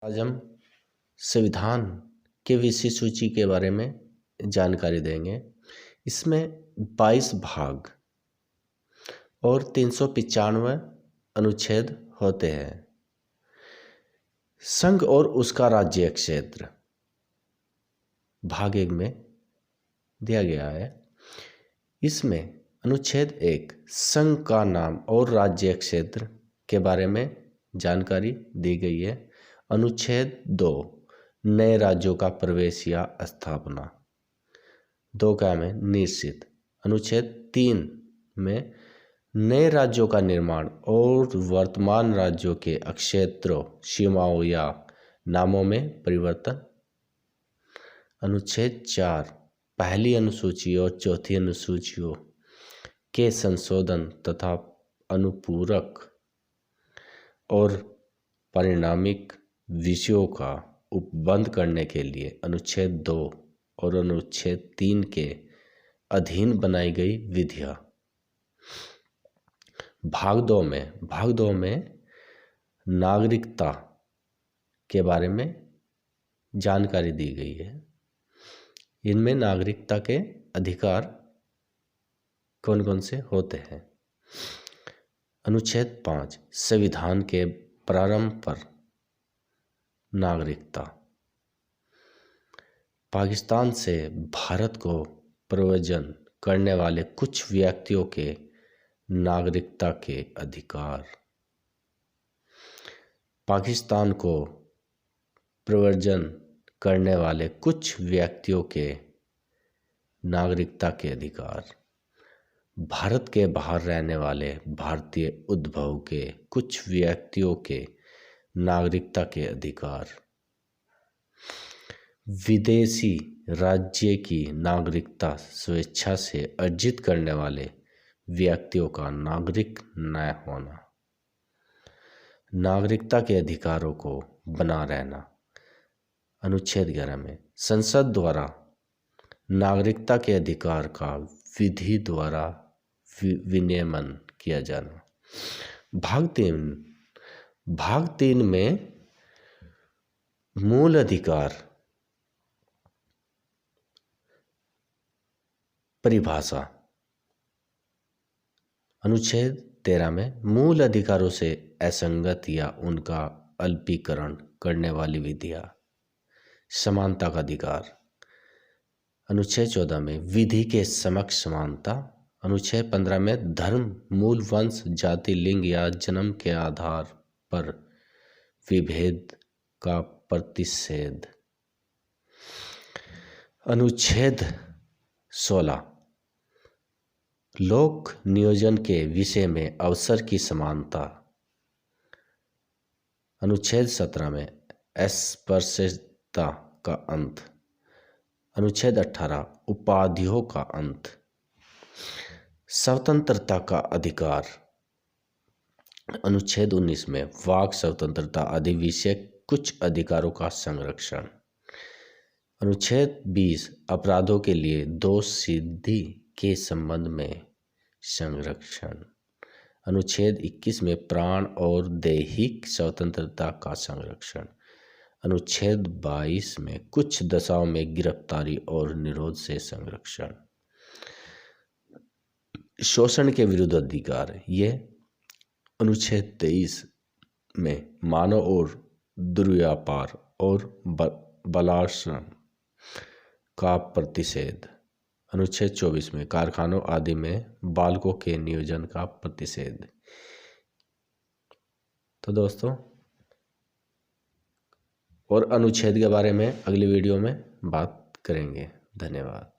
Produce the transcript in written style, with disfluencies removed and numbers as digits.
आज हम संविधान के विषय सूची के बारे में जानकारी देंगे। इसमें 22 भाग और 395 अनुच्छेद होते हैं। संघ और उसका राज्य क्षेत्र भाग 1 में दिया गया है। इसमें अनुच्छेद 1 संघ का नाम और राज्य क्षेत्र के बारे में जानकारी दी गई है। अनुच्छेद 2 नए राज्यों का प्रवेश या स्थापना 2 का में निश्चित। अनुच्छेद 3 में नए राज्यों का निर्माण और वर्तमान राज्यों के क्षेत्रों, सीमाओं या नामों में परिवर्तन। अनुच्छेद 4 पहली अनुसूची और चौथी अनुसूचियों के संशोधन तथा अनुपूरक और परिणामिक विषयों का उपबंध करने के लिए अनुच्छेद 2 और अनुच्छेद 3 के अधीन बनाई गई विधियां। भाग 2 में नागरिकता के बारे में जानकारी दी गई है। इनमें नागरिकता के अधिकार कौन कौन से होते हैं। अनुच्छेद 5 संविधान के प्रारंभ पर नागरिकता। पाकिस्तान से भारत को प्रव्रजन करने वाले कुछ व्यक्तियों के नागरिकता के अधिकार। पाकिस्तान को प्रव्रजन करने वाले कुछ व्यक्तियों के नागरिकता के अधिकार। भारत के बाहर रहने वाले भारतीय उद्भव के कुछ व्यक्तियों के नागरिकता के अधिकार। विदेशी राज्य की नागरिकता स्वेच्छा से अर्जित करने वाले व्यक्तियों का नागरिक न होना। नागरिकता के अधिकारों को बना रहना। अनुच्छेद 11 में संसद द्वारा नागरिकता के अधिकार का विधि द्वारा विनियमन किया जाना। भाग 3 में मूल अधिकार परिभाषा। अनुच्छेद 13 में मूल अधिकारों से असंगत या उनका अल्पीकरण करने वाली विधियां। समानता का अधिकार। अनुच्छेद 14 में विधि के समक्ष समानता। अनुच्छेद 15 में धर्म, मूल, वंश, जाति, लिंग या जन्म के आधार पर विभेद का प्रतिषेध। अनुच्छेद 16 लोक नियोजन के विषय में अवसर की समानता। अनुच्छेद 17 में अस्पृश्यता का अंत। अनुच्छेद 18 उपाधियों का अंत। स्वतंत्रता का अधिकार। अनुच्छेद 19 में वाक स्वतंत्रता आदि विषयक कुछ अधिकारों का संरक्षण। अनुच्छेद 20 अपराधों के लिए दोष सिद्धि के संबंध में संरक्षण। अनुच्छेद 21 में प्राण और दैहिक स्वतंत्रता का संरक्षण। अनुच्छेद 22 में कुछ दशाओं में गिरफ्तारी और निरोध से संरक्षण। शोषण के विरुद्ध अधिकार। ये अनुच्छेद 23 में मानव और दुर्व्यापार और बलात्कार का प्रतिषेध। अनुच्छेद 24 में कारखानों आदि में बालकों के नियोजन का प्रतिषेध। तो दोस्तों, और अनुच्छेद के बारे में अगली वीडियो में बात करेंगे। धन्यवाद।